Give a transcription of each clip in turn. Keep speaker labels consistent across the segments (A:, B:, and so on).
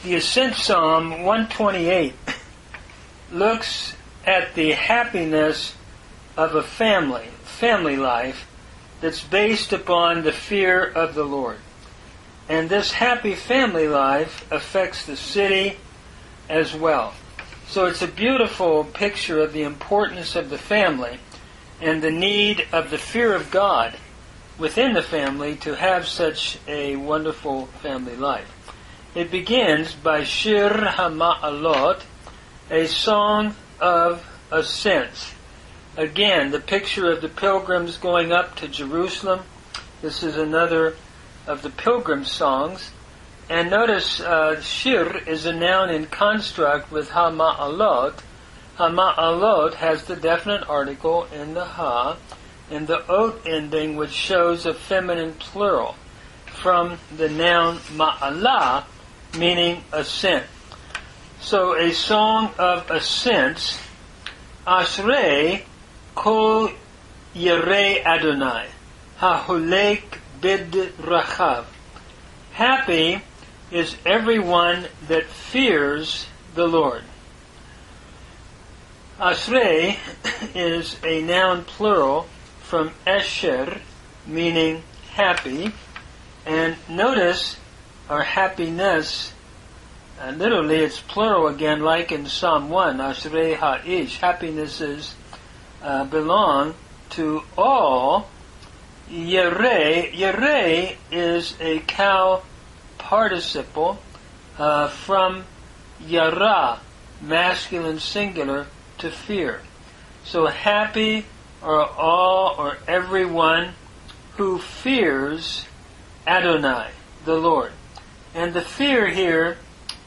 A: The Ascent Psalm 128 looks at the happiness of a family life that's based upon the fear of the Lord. And this happy family life affects the city as well. So it's a beautiful picture of the importance of the family and the need of the fear of God within the family to have such a wonderful family life. It begins by Shir HaMa'alot, a song of ascents. Again, the picture of the pilgrims going up to Jerusalem. This is another of the pilgrim songs. And notice Shir is a noun in construct with HaMa'alot. HaMa'alot has the definite article in the Ha and the ot ending, which shows a feminine plural from the noun Ma'alah, meaning ascent. So a song of ascents. Ashrei kol yirei Adonai hahulek bid rachav. Happy is everyone that fears the Lord. Ashrei is a noun plural from esher, meaning happy. And notice our happiness, literally it's plural again, like in Psalm 1, Ashrei ha'ish. Happinesses belong to all. Yirei is a cow participle from yara, masculine singular, to fear. So happy are all or everyone who fears Adonai, the Lord. And the fear here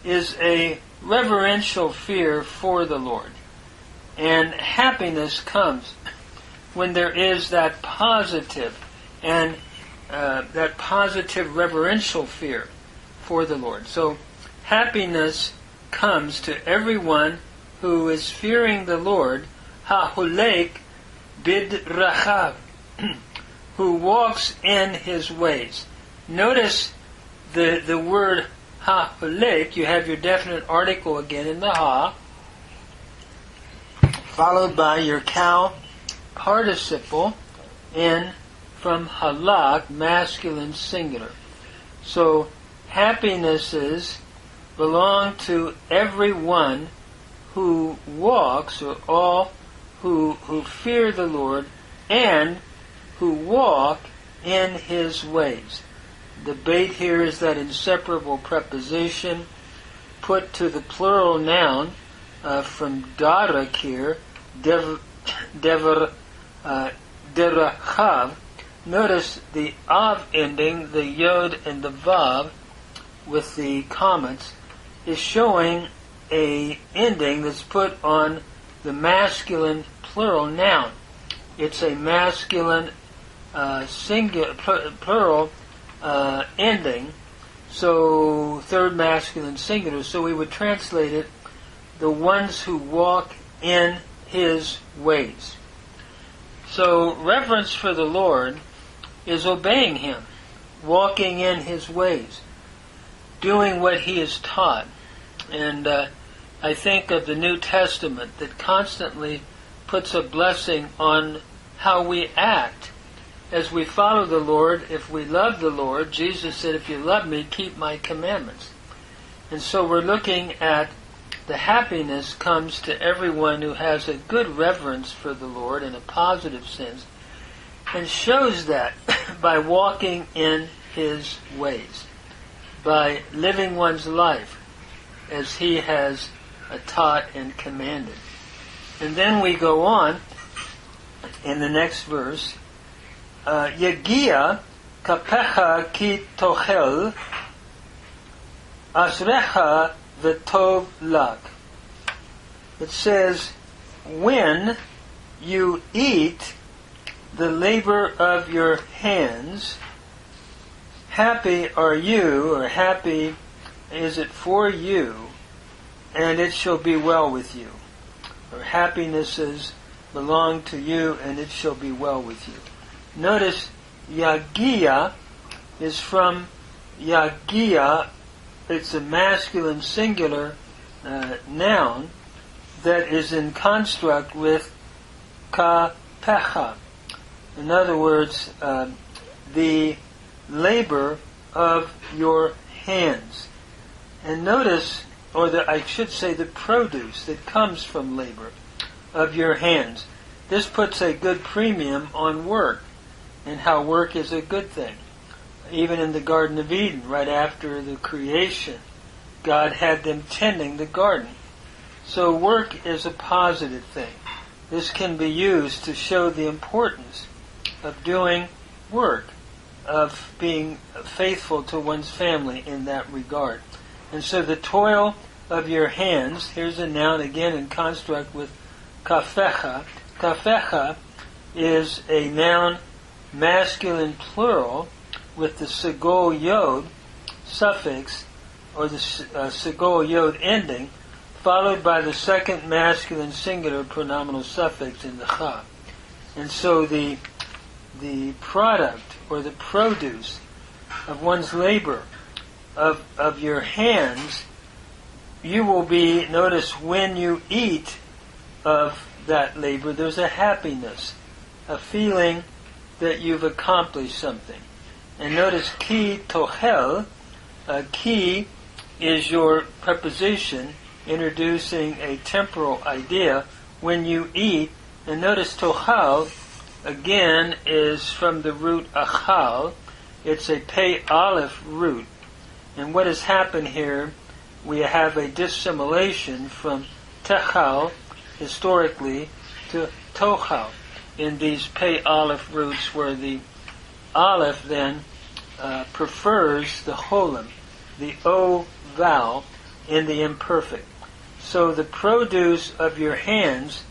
A: is a reverential fear for the Lord. And happiness comes when there is that positive and that positive reverential fear for the Lord. So happiness comes to everyone who is fearing the Lord, hahulek bid rachav, who walks in his ways. Notice the word hahulek. You have your definite article again in the ha, followed by your cow participle in from halak, masculine singular. So happinesses belong to everyone who walks, or all who fear the Lord and who walk in his ways. The bait here is that inseparable preposition put to the plural noun from darak here, derachav. Notice the av ending, the yod and the vav with the comments, is showing a ending that's put on the masculine plural noun. It's a masculine singular plural ending, so third masculine singular. So we would translate it, the ones who walk in his ways. So reverence for the Lord is obeying him, walking in his ways, doing what he has taught. And I think of the New Testament that constantly puts a blessing on how we act as we follow the Lord. If we love the Lord, Jesus said, if you love me, keep my commandments. And so we're looking at the happiness comes to everyone who has a good reverence for the Lord in a positive sense, and shows that by walking in his ways, by living one's life as he has taught and commanded. And then we go on in the next verse, Yagia kapecha ki tochel asrecha v'tov lak. It says, when you eat the labor of your hands, happy are you, or happy is it for you, and it shall be well with you. Or happinesses belong to you, and it shall be well with you. Notice, yagia is from yagia, it's a masculine singular noun that is in construct with ka-pecha. In other words, the labor of your hands. And notice, I should say the produce that comes from labor of your hands. This puts a good premium on work and how work is a good thing. Even in the Garden of Eden, right after the creation, God had them tending the garden. So work is a positive thing. This can be used to show the importance of doing work, of being faithful to one's family in that regard. And so the toil of your hands, here's a noun again in construct with kafecha. Kafecha is a noun masculine plural with the segol yod suffix, or the segol yod ending, followed by the second masculine singular pronominal suffix in the cha. And so the product or the produce of one's labor, of your hands, you will be, notice, when you eat of that labor, there's a happiness, a feeling that you've accomplished something. And notice ki tohel, ki is your preposition introducing a temporal idea when you eat. And notice tohal, again, is from the root achal. It's a pei aleph root. And what has happened here, we have a dissimilation from techal, historically, to tochal, in these pei aleph roots where the aleph then prefers the holim, the o vowel, in the imperfect. So the produce of your hands,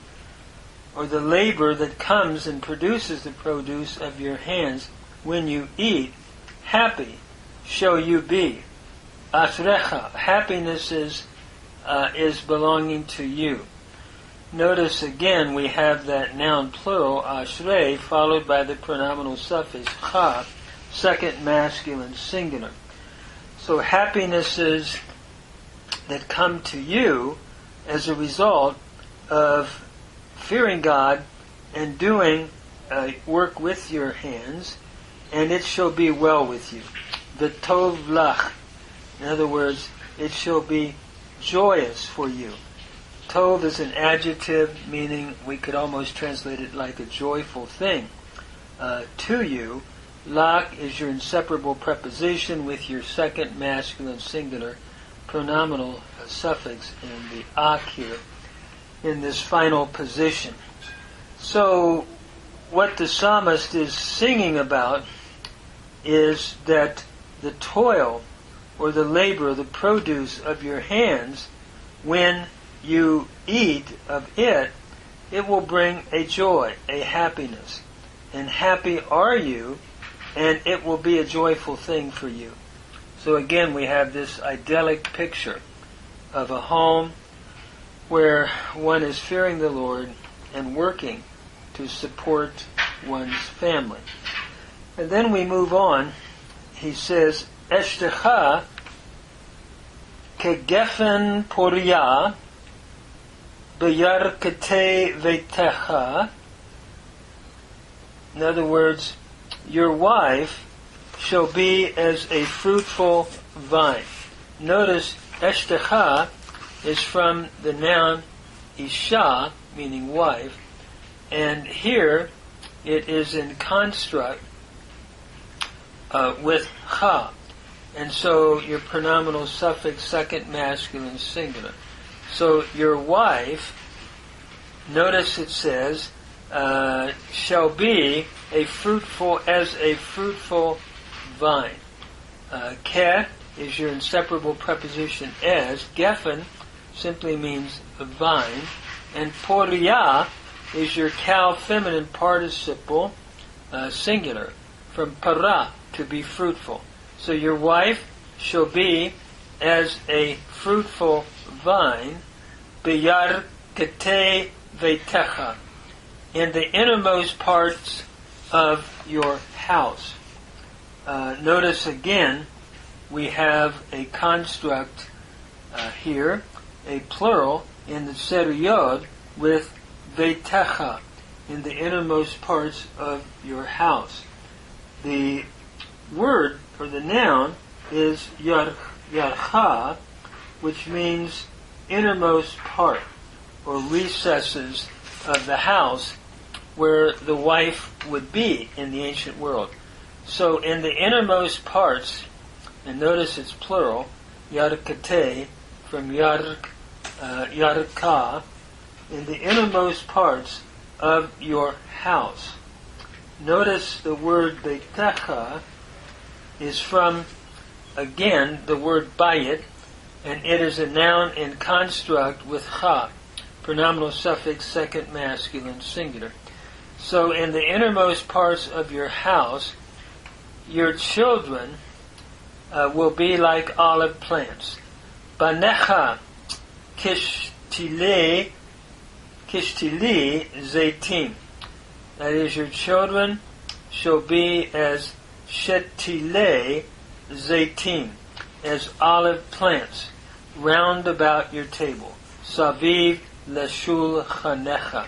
A: or the labor that comes and produces the produce of your hands, when you eat, happy shall you be. Ashrecha, happiness is belonging to you. Notice again we have that noun plural, ashrei, followed by the pronominal suffix cha, second masculine singular. So happinesses that come to you as a result of fearing God and doing work with your hands, and it shall be well with you. V'tov lach. In other words, it shall be joyous for you. Tov is an adjective, meaning we could almost translate it like a joyful thing to you. Lach is your inseparable preposition with your second masculine singular pronominal suffix in the ak here, in this final position. So what the psalmist is singing about is that the toil or the labor, the produce of your hands, when you eat of it, it will bring a joy, a happiness. And happy are you, and it will be a joyful thing for you. So again, we have this idyllic picture of a home where one is fearing the Lord and working to support one's family. And then we move on. He says, Eshtecha kegefen poria beyarkete vetecha. In other words, your wife shall be as a fruitful vine. Notice, Eshtecha is from the noun isha, meaning wife, and here it is in construct with cha. And so your pronominal suffix, second masculine singular. So your wife, notice it says, shall be a fruitful vine. Ke is your inseparable preposition as. Geffen simply means a vine. And poria is your cow feminine participle singular, from para, to be fruitful. So your wife shall be as a fruitful vine, biyar kete vetecha, in the innermost parts of your house. Notice again we have a construct here, a plural in the Sefer Yod with Veitecha, in the innermost parts of your house. The word, or the noun, is Yarcha, which means innermost part, or recesses of the house where the wife would be in the ancient world. So in the innermost parts, and notice it's plural, Yarkate, from Yarka, in the innermost parts of your house. Notice the word Beitecha is from, again, the word Bayit, and it is a noun in construct with cha, pronominal suffix second masculine singular. So in the innermost parts of your house, your children will be like olive plants. Banecha kishtili zaitim. That is, your children shall be as shetile zaitim, as olive plants, round about your table. Saviv leshul chanecha.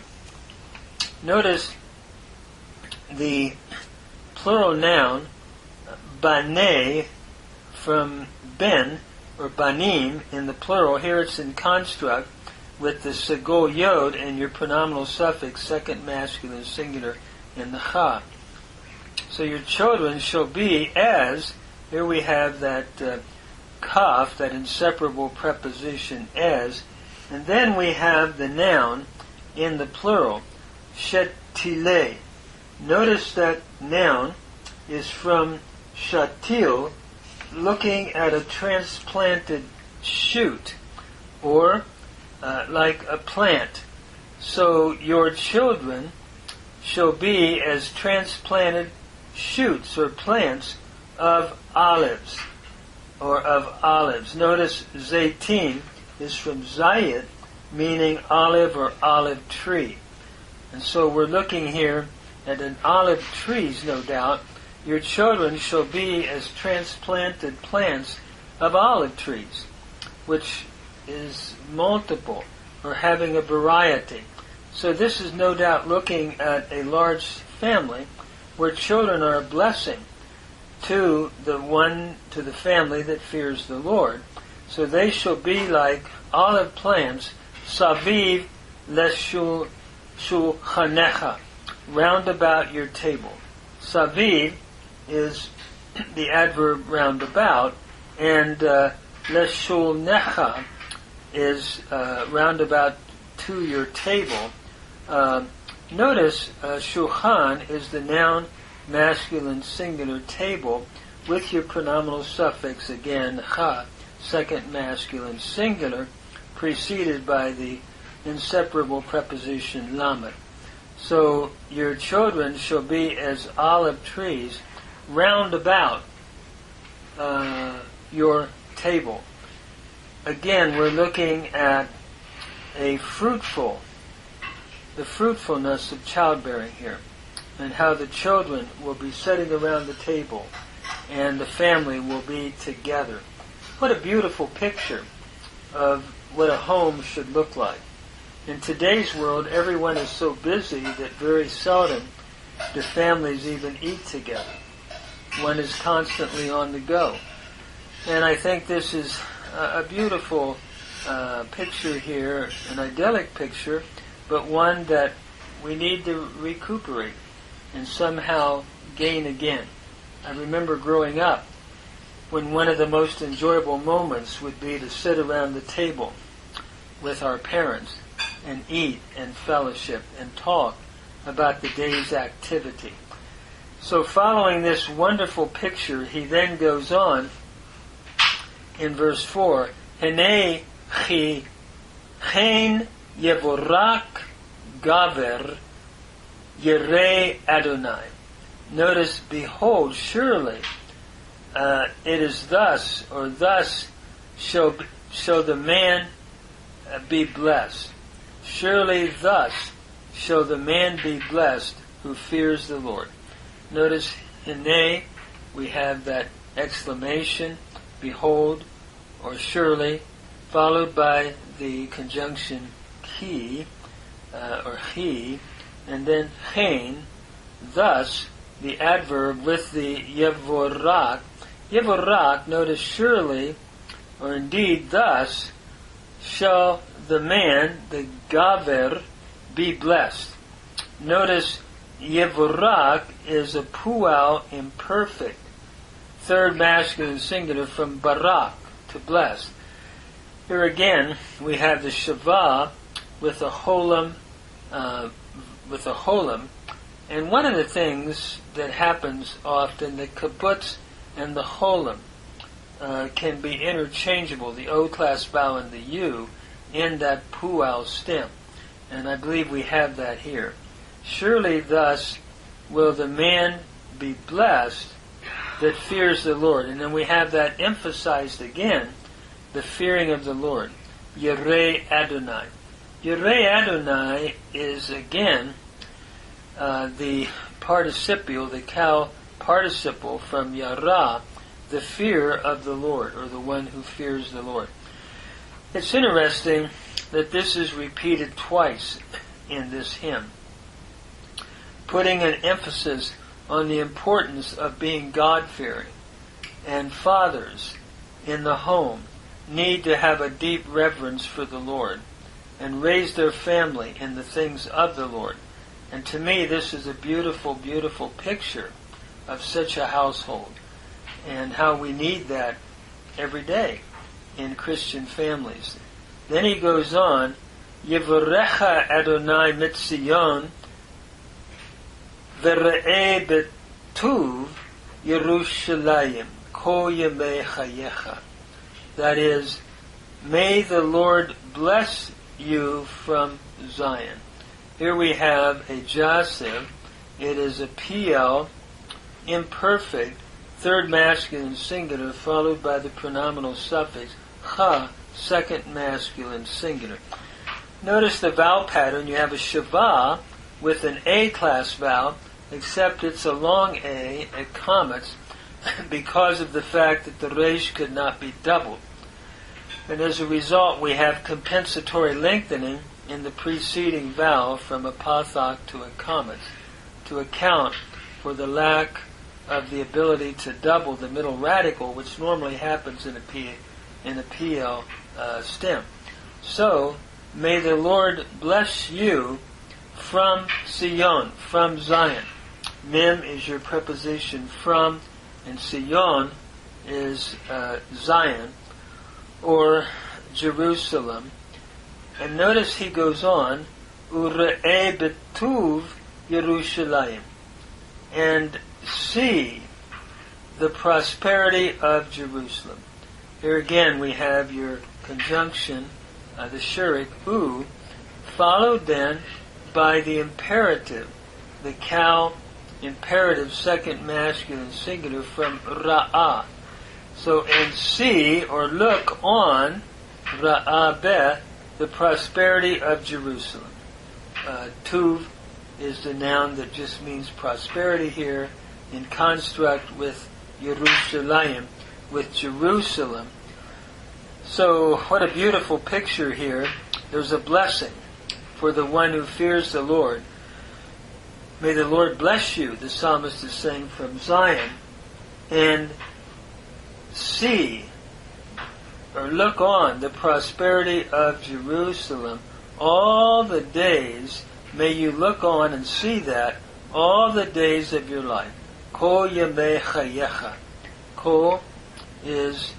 A: Notice the plural noun, bane, from ben, or banim, in the plural. Here it's in construct with the segol yod and your pronominal suffix, second masculine singular, in the cha. So your children shall be as, here we have that kaf, that inseparable preposition as, and then we have the noun in the plural, shetile. Notice that noun is from shatil, looking at a transplanted shoot, or like a plant. So your children shall be as transplanted shoots or plants of olives, or of olives. Notice zaitin is from zayit, meaning olive or olive tree. And so we're looking here at an olive trees, no doubt. Your children shall be as transplanted plants of olive trees, which is multiple, or having a variety. So this is no doubt looking at a large family where children are a blessing to the family that fears the Lord. So they shall be like olive plants, saviv leshul chanecha, round about your table. Saviv is the adverb round about, and leshul necha is round about to your table. Notice shulchan is the noun masculine singular table with your pronominal suffix, again, cha, second masculine singular, preceded by the inseparable preposition lamed. So your children shall be as olive trees round about your table. Again, we're looking at the fruitfulness of childbearing here, and how the children will be sitting around the table and the family will be together. What a beautiful picture of what a home should look like. In today's world, everyone is so busy that very seldom do families even eat together. One is constantly on the go. And I think this is a beautiful picture here, an idyllic picture, but one that we need to recuperate and somehow gain again. I remember growing up when one of the most enjoyable moments would be to sit around the table with our parents and eat and fellowship and talk about the day's activity. So following this wonderful picture, he then goes on in verse 4, Hene chi chen yevorak gaver yerei Adonai. Notice, behold, surely it is thus, or thus shall the man be blessed. Surely thus shall the man be blessed who fears the Lord. Notice, Hene, we have that exclamation, behold, or surely, followed by the conjunction ki, or he, and then chen, thus, the adverb with the yevorak. Yevorak, notice surely, or indeed thus, shall the man, the gaver, be blessed. Notice yevorak is a pual imperfect, third masculine singular from barak, to bless. Here again, we have the shavah with a holam, and one of the things that happens often, the kibbutz and the holam can be interchangeable, the O class vowel and the U, in that pual stem. And I believe we have that here. Surely thus will the man be blessed that fears the Lord. And then we have that emphasized again, the fearing of the Lord. Yirei Adonai. Yirei Adonai is again the participial, the kal participle from yara, the fear of the Lord, or the one who fears the Lord. It's interesting that this is repeated twice in this hymn, putting an emphasis on the importance of being God-fearing. And fathers in the home need to have a deep reverence for the Lord and raise their family in the things of the Lord. And to me, this is a beautiful, beautiful picture of such a household and how we need that every day in Christian families. Then he goes on, Yevorecha Adonai mitzion v're'eh betuv Yerushalayim kol yemei chayecha. That is, may the Lord bless you from Zion. Here we have a jasiv. It is a PL, imperfect, third masculine singular, followed by the pronominal suffix cha, second masculine singular. Notice the vowel pattern. You have a shavah with an A class vowel, except it's a long A at commas because of the fact that the resh could not be doubled. And as a result, we have compensatory lengthening in the preceding vowel from a pathak to a commas to account for the lack of the ability to double the middle radical, which normally happens in a PL stem. So, may the Lord bless you from Sion, from Zion. Mem is your preposition from, and Sion is Zion, or Jerusalem. And notice he goes on, Ure'eh betuv Yerushalayim, and see the prosperity of Jerusalem. Here again we have your conjunction, the shurik, u, followed then by the imperative, the kal imperative, second masculine singular from ra'ah. So, and see, or look on, ra'ah beh, the prosperity of Jerusalem. Tuv is the noun that just means prosperity here, in construct with Yerushalayim, with Jerusalem. So, what a beautiful picture here. There's a blessing for the one who fears the Lord. May the Lord bless you, the psalmist is saying, from Zion, and see, or look on, the prosperity of Jerusalem all the days. May you look on and see that all the days of your life. Kol yemei chayecha. Kol is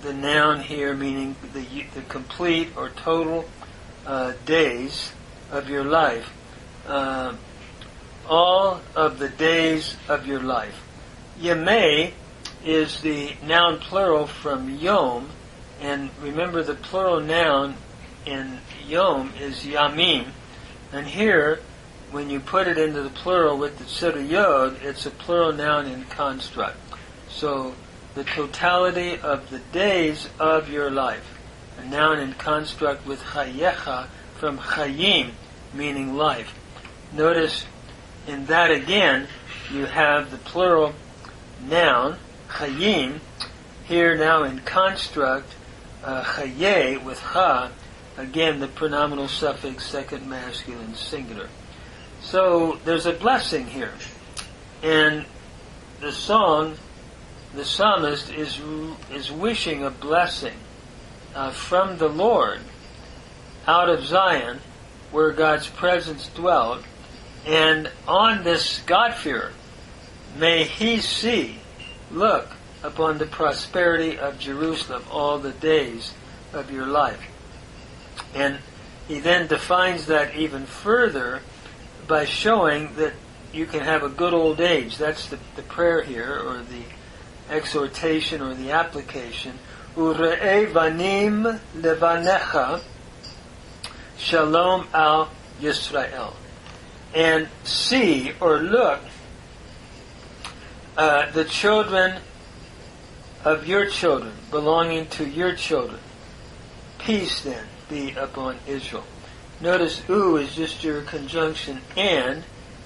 A: the noun here, meaning the complete or total days of your life. All of the days of your life. Yemei is the noun plural from yom, and remember the plural noun in yom is yamim, and here when you put it into the plural with the tzir yod, it's a plural noun in construct. So the totality of the days of your life, a noun in construct with chayecha from chayim, meaning life. Notice in that again you have the plural noun chayim Here now in construct, chaye with ha, again the pronominal suffix, second masculine singular. So there's a blessing here. And the psalmist is wishing a blessing from the Lord out of Zion, where God's presence dwelt, and on this God-fearer, may he look upon the prosperity of Jerusalem all the days of your life. And he then defines that even further by showing that you can have a good old age. That's the prayer here, or the exhortation, or the application. Ure'e vanim levanecha shalom al Yisrael. And see, or look, the children of your children, belonging to your children. Peace then be upon Israel. Notice u is just your conjunction and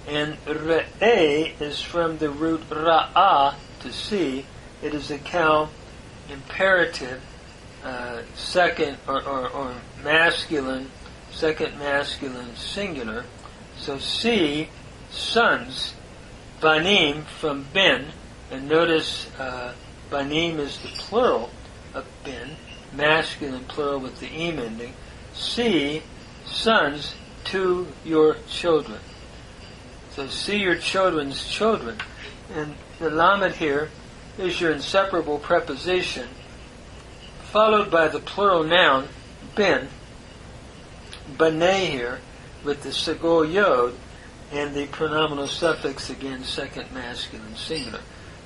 A: re'eh is from the root ra'ah, to see. It is a cow imperative, second or masculine, second masculine singular. So see, sons, banim from ben, and notice banim is the plural of ben, masculine plural with the em ending. See, sons to your children. So see your children's children. And the lamed here is your inseparable preposition, followed by the plural noun, ben, baneh here, with the sagol yod, and the pronominal suffix, again, second masculine singular.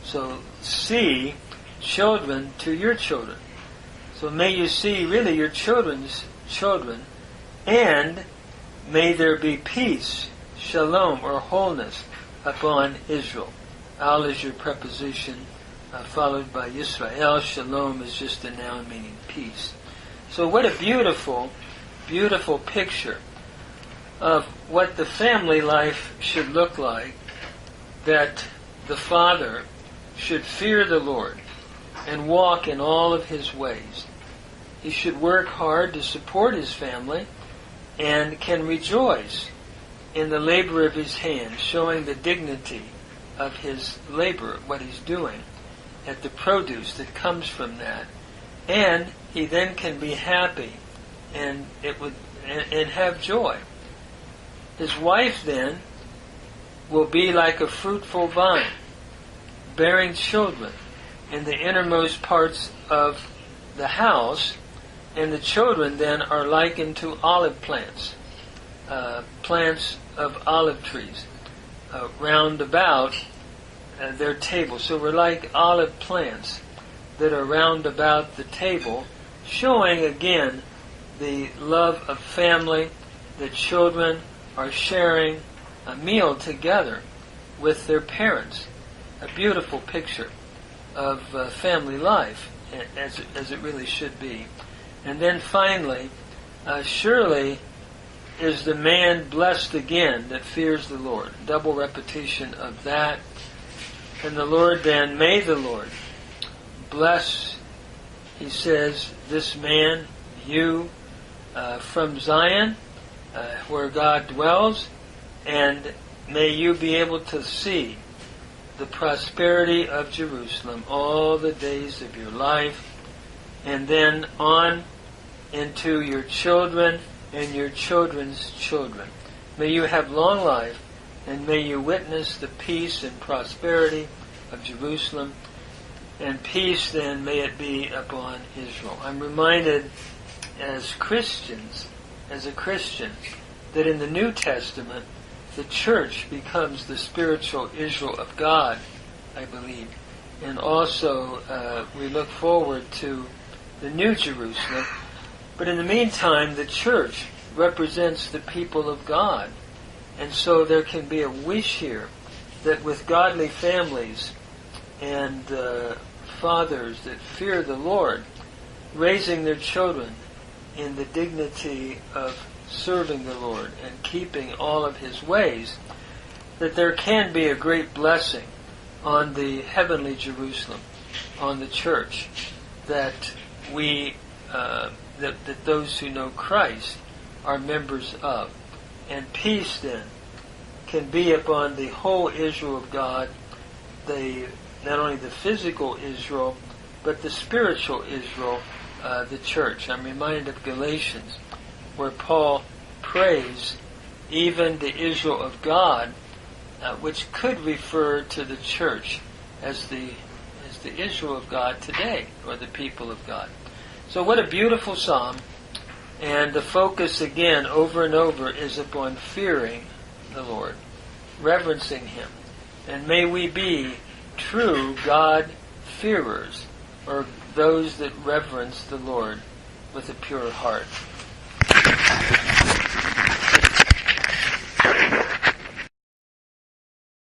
A: So see children to your children. So may you see really your children's children, and may there be peace, shalom, or wholeness upon Israel. Al is your preposition, followed by Yisrael. Shalom is just a noun meaning peace. So what a beautiful, beautiful picture of what the family life should look like, that the father should fear the Lord and walk in all of his ways. He should work hard to support his family and can rejoice in the labor of his hands, showing the dignity of his labor, what he's doing, at the produce that comes from that. And he then can be happy and have joy. His wife then will be like a fruitful vine, bearing children in the innermost parts of the house, and the children then are likened to olive plants, plants of olive trees, round about their table. So we're like olive plants that are round about the table, showing again the love of family. The children are sharing a meal together with their parents. A beautiful picture of family life, as it really should be. And then finally, surely is the man blessed again that fears the Lord. Double repetition of that. And the Lord then, may the Lord bless, he says, this man, you, from Zion, where God dwells, and may you be able to see the prosperity of Jerusalem all the days of your life, and then on into your children and your children's children. May you have long life, and may you witness the peace and prosperity of Jerusalem, and peace then may it be upon Israel. I'm reminded as Christians, as a Christian, that in the New Testament the church becomes the spiritual Israel of God, I believe. And also we look forward to the New Jerusalem. But in the meantime, the church represents the people of God. And so there can be a wish here that with godly families and fathers that fear the Lord, raising their children in the dignity of serving the Lord and keeping all of his ways, that there can be a great blessing on the heavenly Jerusalem, on the church that we that those who know Christ are members of. And peace then can be upon the whole Israel of God, not only the physical Israel, but the spiritual Israel, the church. I'm reminded of Galatians, where Paul prays even the Israel of God, which could refer to the church as the Israel of God today, or the people of God. So what a beautiful psalm. And the focus again, over and over, is upon fearing the Lord, reverencing Him. And may we be true God-fearers, or those that reverence the Lord with a pure heart.